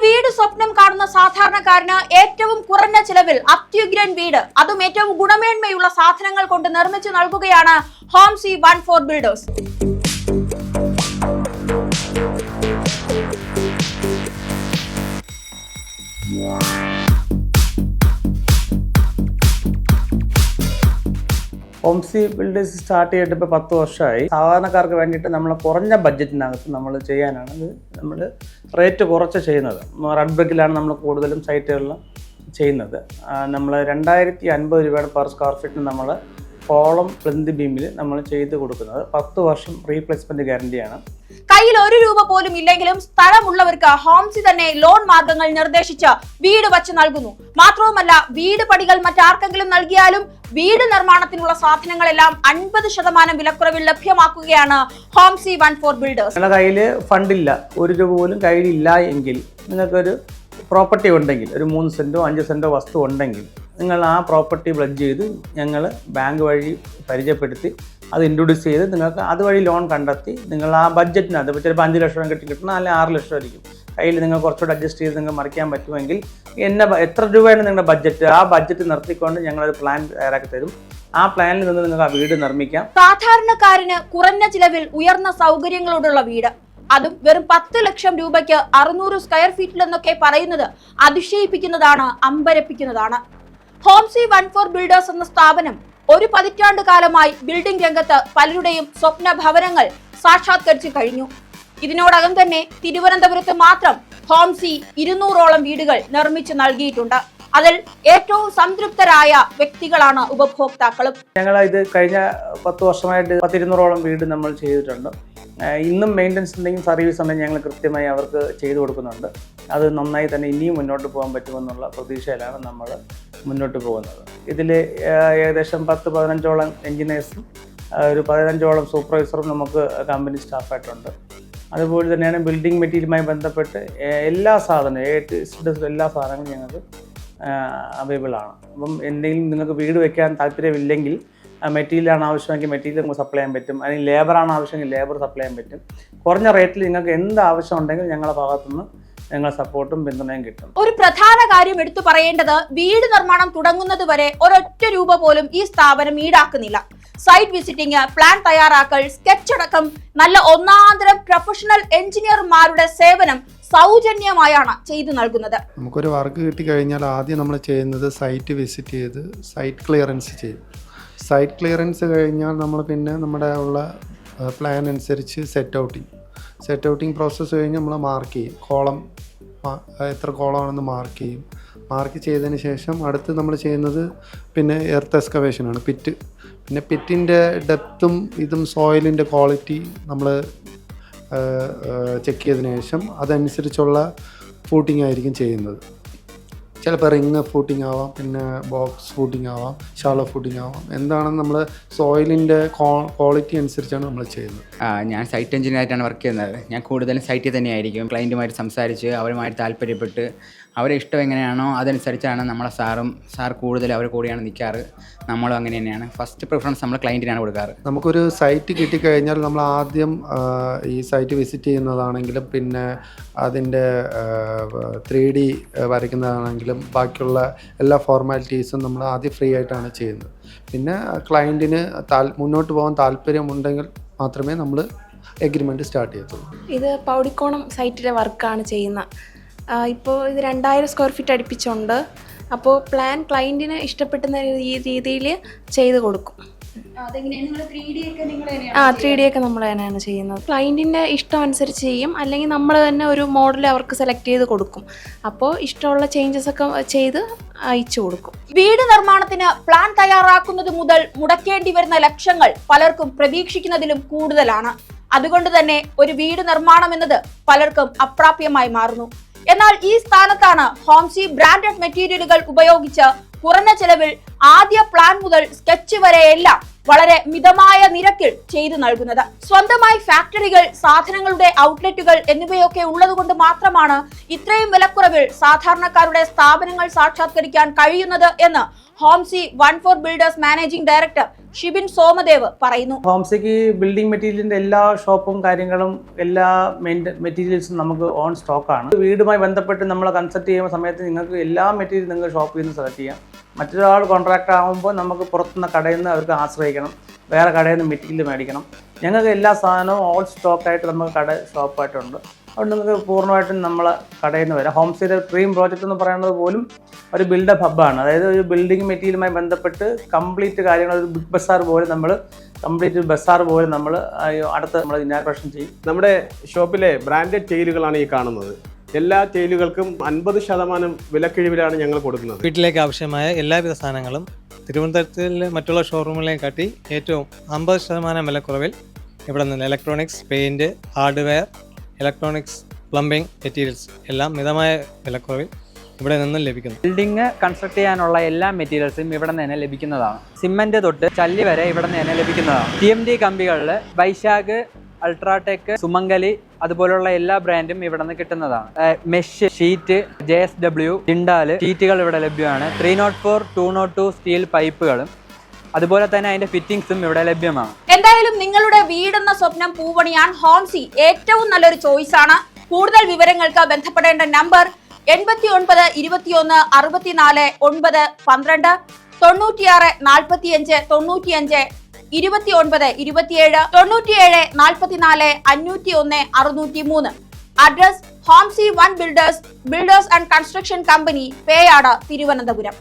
വീട് സ്വപ്നം കാണുന്ന സാധാരണക്കാരന് ഏറ്റവും കുറഞ്ഞ ചിലവിൽ അത്യുഗ്രൻ വീട്, അതും ഏറ്റവും ഗുണമേന്മയുള്ള സാധനങ്ങൾ കൊണ്ട് നിർമ്മിച്ചു നൽകുകയാണ് ഹോംസി 14 ബിൽഡേഴ്സ്. ഹോംസി ബിൽഡേഴ്സ് സ്റ്റാർട്ട് ചെയ്തിട്ട് ഇപ്പോൾ 10 വർഷമായി. സാധാരണക്കാർക്ക് വേണ്ടിയിട്ട് നമ്മൾ കുറഞ്ഞ ബഡ്ജറ്റിനകത്ത് നമ്മൾ ചെയ്യാനാണ് ഇത് നമ്മൾ റേറ്റ് കുറച്ച് ചെയ്യുന്നത്. റെഡ് ബ്രിക്കിലാണ് നമ്മൾ കൂടുതലും സൈറ്റുകളിൽ ചെയ്യുന്നത്. നമ്മൾ 2050 രൂപയുടെ പെർ സ്ക്വയർ ഫീറ്റിന് നമ്മൾ കോളം പ്ലിന്ത് ബീമിൽ നമ്മൾ ചെയ്ത് കൊടുക്കുന്നത്. 10 വർഷം റീപ്ലേസ്മെൻറ്റ് ഗ്യാരണ്ടിയാണ്. കയ്യിൽ 1 രൂപ പോലും ഇല്ലെങ്കിലും സ്ഥലമുള്ളവർക്ക് ഹോംസി തന്നെ ലോൺ മാർഗങ്ങൾ നിർദ്ദേശിച്ച് വീട് വച്ച് നൽകുന്നു. മാത്രവുമല്ല, വീട് പണികൾ മറ്റാർക്കെങ്കിലും നൽകിയാലും വീട് നിർമ്മാണത്തിനുള്ള സാധനങ്ങളെല്ലാം 50% വിലക്കുറവിൽ ലഭ്യമാക്കുകയാണ് ഹോംസി 14 ബിൽഡേഴ്സ്. നിങ്ങളുടെ കയ്യിൽ ഫണ്ടില്ല, 1 രൂപ പോലും കയ്യിലില്ല എങ്കിൽ നിങ്ങൾക്കൊരു പ്രോപ്പർട്ടി ഉണ്ടെങ്കിൽ, ഒരു 3 സെൻറ്റോ 5 സെൻറ്റോ വസ്തു ഉണ്ടെങ്കിൽ നിങ്ങൾ ആ പ്രോപ്പർട്ടി പ്ലഡ്ജ് ചെയ്ത് ഞങ്ങൾ ബാങ്ക് വഴി പരിചയപ്പെടുത്തി അത് ഇൻട്രൊഡ്യൂസ് ചെയ്ത് നിങ്ങൾക്ക് അതുവഴി ലോൺ കണ്ടെത്തി നിങ്ങൾ ആ ബഡ്ജറ്റിനകത്ത് ഇപ്പോൾ ചിലപ്പോൾ 5 ലക്ഷം കിട്ടണം, അല്ലെങ്കിൽ 6 ലക്ഷം ആയിരിക്കും കയ്യിൽ. നിങ്ങൾ കുറച്ചുകൂടെ അഡ്ജസ്റ്റ് ചെയ്ത് നിങ്ങൾ മറിക്കാൻ പറ്റുമെങ്കിൽ എത്ര രൂപയാണ് നിങ്ങളുടെ ബഡ്ജറ്റ്, ആ ബഡ്ജറ്റ് നിർത്തിക്കൊണ്ട് ഞങ്ങളൊരു പ്ലാൻ തയ്യാറാക്കി തരും. ആ പ്ലാനിൽ നിന്ന് നിങ്ങൾക്ക് ആ വീട് നിർമ്മിക്കാം. സാധാരണക്കാരന് കുറഞ്ഞ ചിലവിൽ ഉയർന്ന സൗകര്യങ്ങളോടുള്ള വീട്, അതും വെറും 10 ലക്ഷം രൂപയ്ക്ക് 600 സ്ക്വയർ ഫീറ്റിൽ എന്നൊക്കെ പറയുന്നത് അതിശയിപ്പിക്കുന്നതാണ്, അമ്പരപ്പിക്കുന്നതാണ്. ഹോംസി 14 ബിൽഡേഴ്സ് എന്ന സ്ഥാപനം 1 പതിറ്റാണ്ട് കാലമായി ബിൽഡിംഗ് രംഗത്ത് പലരുടെയും സ്വപ്ന ഭവനങ്ങൾ സാക്ഷാത്കരിച്ചു കഴിഞ്ഞു. ഇതിനോടകം തന്നെ തിരുവനന്തപുരത്ത് മാത്രം ഹോംസി 200ഓളം വീടുകൾ നിർമ്മിച്ചു നൽകിയിട്ടുണ്ട്. അതിൽ ഏറ്റവും സംതൃപ്തരായ വ്യക്തികളാണ് ഉപഭോക്താക്കളും. ഞങ്ങൾ ഇത് കഴിഞ്ഞ 10 വർഷമായിട്ട് 200ഓളം വീട് നമ്മൾ ചെയ്തിട്ടുണ്ട്. ഇന്നും മെയിൻ്റനൻസ് ഉണ്ടെങ്കിൽ സർവീസ് ഉണ്ടെങ്കിൽ ഞങ്ങൾ കൃത്യമായി അവർക്ക് ചെയ്തു കൊടുക്കുന്നുണ്ട്. അത് നന്നായി തന്നെ ഇനിയും മുന്നോട്ട് പോകാൻ പറ്റുമെന്നുള്ള പ്രതീക്ഷയിലാണ് നമ്മൾ മുന്നോട്ട് പോകുന്നത്. ഇതിൽ ഏകദേശം 10-15ഓളം എൻജിനീയേഴ്സും ഒരു 15ഓളം സൂപ്പർവൈസറും നമുക്ക് കമ്പനി സ്റ്റാഫായിട്ടുണ്ട്. അതുപോലെ തന്നെയാണ് ബിൽഡിംഗ് മെറ്റീരിയലുമായി ബന്ധപ്പെട്ട് എല്ലാ സാധനവും എല്ലാ സാധനങ്ങളും ഞങ്ങൾക്ക് അവൈലബിൾ ആണ്. അപ്പം എന്തെങ്കിലും നിങ്ങൾക്ക് വീട് വയ്ക്കാൻ താല്പര്യമില്ലെങ്കിൽ മെറ്റീരിയലാണ് ആവശ്യമെങ്കിൽ മെറ്റീരിയൽ നമുക്ക് സപ്ലൈ ചെയ്യാൻ പറ്റും, അല്ലെങ്കിൽ ലേബറാണ് ആവശ്യമെങ്കിൽ ലേബർ സപ്ലൈ ചെയ്യാൻ പറ്റും. കുറഞ്ഞ റേറ്റിൽ നിങ്ങൾക്ക് എന്ത് ആവശ്യം ഉണ്ടെങ്കിൽ ഞങ്ങളുടെ ഭാഗത്തുനിന്ന് ഞങ്ങളുടെ സപ്പോർട്ടും പിന്തുണയും കിട്ടും. ഒരു പ്രധാന കാര്യം എടുത്തു പറയേണ്ടത്, വീട് നിർമ്മാണം തുടങ്ങുന്നത് വരെ ഒരൊറ്റ രൂപ പോലും ഈ സ്ഥാപനം ഈടാക്കുന്നില്ല. സൈറ്റ് വിസിറ്റിംഗ്, പ്ലാൻ തയ്യാറാക്കൽ, സ്കെച്ച് അടക്കം നല്ല ഒന്നാന്തരം പ്രൊഫഷണൽ എഞ്ചിനീയർമാരുടെ സേവനം സൗജന്യമായാണ് ചെയ്തു നൽകുന്നത്. നമുക്കൊരു വർക്ക് കിട്ടിക്കഴിഞ്ഞാൽ ആദ്യം നമ്മൾ ചെയ്യുന്നത് സൈറ്റ് വിസിറ്റ് ചെയ്ത് സൈറ്റ് ക്ലിയറൻസ് ചെയ്യും. സൈറ്റ് ക്ലിയറൻസ് കഴിഞ്ഞാൽ നമ്മൾ പിന്നെ നമ്മുടെ ഉള്ള പ്ലാൻ അനുസരിച്ച് സെറ്റ് ഔട്ടിങ് പ്രോസസ്സ് കഴിഞ്ഞ് നമ്മൾ മാർക്ക് ചെയ്യും. കോളം എത്ര കോളമാണെന്ന് മാർക്ക് ചെയ്യും. മാർക്ക് ചെയ്തതിന് ശേഷം അടുത്ത് നമ്മൾ ചെയ്യുന്നത് പിന്നെ എർത്ത് എക്സ്കവേഷനാണ്, പിറ്റ്. പിന്നെ പിറ്റിൻ്റെ ഡെപ്തും ഇതും സോയിലിൻ്റെ ക്വാളിറ്റി നമ്മൾ ചെക്ക് ചെയ്തതിന് ശേഷം അതനുസരിച്ചുള്ള ഫൂട്ടിംഗ് ആയിരിക്കും ചെയ്യുന്നത്. ചിലപ്പോൾ റിങ് ഫൂട്ടിംഗ് ആവാം, പിന്നെ ബോക്സ് ഫൂട്ടിംഗ് ആവാം, ഷാലോ ഫൂട്ടിംഗ് ആവാം. എന്താണെന്ന് നമ്മൾ സോയിലിൻ്റെ ക്വാളിറ്റി അനുസരിച്ചാണ് നമ്മൾ ചെയ്യുന്നത്. ഞാൻ സൈറ്റ് എഞ്ചിനീയറായിട്ടാണ് വർക്ക് ചെയ്യുന്നത്. ഞാൻ കൂടുതലും സൈറ്റിൽ തന്നെയായിരിക്കും. ക്ലയൻറ്റുമായിട്ട് സംസാരിച്ച് അവരുമായിട്ട് താല്പര്യപ്പെട്ട് അവരെ ഇഷ്ടം എങ്ങനെയാണോ അതനുസരിച്ചാണ് നമ്മളെ സാർ കൂടുതൽ അവർ കൂടിയാണ് നിൽക്കാറ്. നമ്മളും അങ്ങനെ തന്നെയാണ്. ഫസ്റ്റ് പ്രിഫറൻസ് നമ്മൾ ക്ലയൻറ്റിനാണ് കൊടുക്കാറ്. നമുക്കൊരു സൈറ്റ് കിട്ടിക്കഴിഞ്ഞാൽ നമ്മൾ ആദ്യം ഈ സൈറ്റ് വിസിറ്റ് ചെയ്യുന്നതാണെങ്കിലും പിന്നെ അതിൻ്റെ 3D വരയ്ക്കുന്നതാണെങ്കിലും ബാക്കിയുള്ള എല്ലാ ഫോർമാലിറ്റീസും നമ്മൾ ആദ്യം ഫ്രീ ആയിട്ടാണ് ചെയ്യുന്നത്. പിന്നെ ക്ലയൻറ്റിന് മുന്നോട്ട് പോകാൻ താല്പര്യമുണ്ടെങ്കിൽ മാത്രമേ നമ്മൾ എഗ്രിമെൻറ്റ് സ്റ്റാർട്ട് ചെയ്യത്തുള്ളൂ. ഇത് പൗടിക്കോണം സൈറ്റിലെ വർക്കാണ് ചെയ്യുന്നത്. ഇപ്പോൾ ഇത് 2000 സ്ക്വയർ ഫീറ്റ് അടുപ്പിച്ചുണ്ട്. അപ്പോൾ പ്ലാൻ ക്ലയൻറ്റിന് ഇഷ്ടപ്പെടുന്ന രീതിയിൽ ചെയ്ത് കൊടുക്കും. 3D ഒക്കെ നമ്മൾ തന്നെയാണ് ചെയ്യുന്നത്. ക്ലയൻറ്റിൻ്റെ ഇഷ്ടം അനുസരിച്ച് ചെയ്യും, അല്ലെങ്കിൽ നമ്മൾ തന്നെ ഒരു മോഡൽ അവർക്ക് സെലക്ട് ചെയ്ത് കൊടുക്കും. അപ്പോൾ ഇഷ്ടമുള്ള ചേഞ്ചസ് ഒക്കെ ചെയ്ത് അയച്ചു കൊടുക്കും. വീട് നിർമ്മാണത്തിന് പ്ലാൻ തയ്യാറാക്കുന്നത് മുതൽ മുടക്കേണ്ടി വരുന്ന ലക്ഷങ്ങൾ പലർക്കും പ്രതീക്ഷിക്കുന്നതിലും കൂടുതലാണ്. അതുകൊണ്ട് തന്നെ ഒരു വീട് നിർമ്മാണം എന്നത് പലർക്കും അപ്രാപ്യമായി മാറുന്നു. എന്നാൽ ഈ സ്ഥാനത്താണ് ഹോംസി ബ്രാൻഡഡ് മെറ്റീരിയലുകൾ ഉപയോഗിച്ച് കുറഞ്ഞ ചെലവിൽ ആദ്യ പ്ലാൻ മുതൽ സ്കെച്ച് വരെയെല്ലാം വളരെ മിതമായ നിരക്കിൽ ചെയ്തു നൽകുന്നത്. സ്വന്തമായി ഫാക്ടറികൾ, സാധനങ്ങളുടെ ഔട്ട്ലെറ്റുകൾ എന്നിവയൊക്കെ ഉള്ളതുകൊണ്ട് മാത്രമാണ് ഇത്രയും വിലക്കുറവിൽ സാധാരണക്കാരുടെ സ്ഥാപനങ്ങൾ സാക്ഷാത്കരിക്കാൻ കഴിയുന്നത് എന്ന് ഹോംസി 14 ബിൽഡേഴ്സ് മാനേജിംഗ് ഡയറക്ടർ ഷിബിൻ സോമദേവ് പറയുന്നു. ഹോംസിക്ക് ബിൽഡിംഗ് മെറ്റീരിയലിന്റെ എല്ലാ ഷോപ്പും കാര്യങ്ങളും എല്ലാ മെറ്റീരിയൽസും നമുക്ക് ഓൺ സ്റ്റോക്കാണ്. വീടുമായി ബന്ധപ്പെട്ട് നമ്മൾ കൺസൾട്ട് ചെയ്യുന്ന സമയത്ത് നിങ്ങൾക്ക് എല്ലാ മെറ്റീരിയലും നിങ്ങൾക്ക് ഷോപ്പിൽ നിന്ന് സെലക്ട് ചെയ്യാം. മറ്റൊരാൾ കോൺട്രാക്ട് ആകുമ്പോൾ നമുക്ക് പുറത്തുനിന്ന് കടയിൽ നിന്ന് അവർക്ക് ആശ്രയിക്കണം, വേറെ കടയിൽ നിന്ന് മെറ്റീരിയൽ മേടിക്കണം. ഞങ്ങൾക്ക് എല്ലാ സാധനവും ഓൾ സ്റ്റോക്കായിട്ട് നമുക്ക് ഷോപ്പായിട്ടുണ്ട്. അതുകൊണ്ട് നിങ്ങൾക്ക് പൂർണ്ണമായിട്ടും നമ്മളെ കടയിൽ നിന്ന് വരാം. ഹോംസിയുടെ ഡ്രീം പ്രോജക്റ്റ് എന്ന് പറയുന്നത് പോലും ഒരു ബിൽഡപ്പ് ഹബ്ബാണ്. അതായത് ഒരു ബിൽഡിംഗ് മെറ്റീരിയലുമായി ബന്ധപ്പെട്ട് കംപ്ലീറ്റ് കാര്യങ്ങൾ ഒരു ബിഗ് ബസാർ പോലെ നമ്മൾ അടുത്ത് നമ്മൾ ഇനാഗ്രേഷൻ ചെയ്യും. നമ്മുടെ ഷോപ്പിലെ ബ്രാൻഡഡ് ടൈലുകളാണ് ഈ കാണുന്നത്. എല്ലാ ടൈലുകൾക്കും 50% വിലക്കിഴിവിലാണ് ഞങ്ങൾ കൊടുക്കുന്നത്. വീട്ടിലേക്ക് ആവശ്യമായ എല്ലാവിധ സാധനങ്ങളും തിരുവനന്തപുരത്തിലെ മറ്റുള്ള ഷോറൂമുകളെ കാട്ടി ഏറ്റവും 50% വിലക്കുറവിൽ ഇവിടെ നിന്ന് electronics, paint, hardware, electronics, plumbing materials എല്ലാം മിതമായ വിലക്കുറവിൽ ഇവിടെ നിന്നും ലഭിക്കുന്നു. ബിൽഡിംഗ് കൺസ്ട്രക്ട് ചെയ്യാനുള്ള എല്ലാ മെറ്റീരിയൽസും ഇവിടെ നിന്ന് തന്നെ ലഭിക്കുന്നതാണ്. സിമന്റ് തൊട്ട് ചല്ലി വരെ ഇവിടെ നിന്ന് തന്നെ ലഭിക്കുന്നതാണ്. TMT കമ്പികളിൽ വൈശാഖ്, അൾട്രാടെക്, സുമംഗലി അതുപോലുള്ള എല്ലാ ബ്രാൻഡും ഇവിടെ നിന്ന് കിട്ടുന്നതാണ്. മെഷ്, ഷീറ്റ്, JSW, ജിൻഡാൽ ഷീറ്റുകൾ ഇവിടെ ലഭ്യമാണ്. 304, 202 സ്റ്റീൽ പൈപ്പുകളും അതുപോലെ തന്നെ അതിന്റെ ഫിറ്റിംഗ്സും ഇവിടെ ലഭ്യമാണ്. എന്തായാലും നിങ്ങളുടെ വീടെന്ന സ്വപ്നം പൂവണിയാൻ ഹോംസി ഏറ്റവും നല്ലൊരു ചോയ്സ് ആണ്. കൂടുതൽ വിവരങ്ങൾക്ക് ബന്ധപ്പെടേണ്ട number 89 21 64 9 12 96 45 95 29 27 97 44 501 603. Address Homesy 1 builders and construction company, Peyad, Thiruvananthapuram.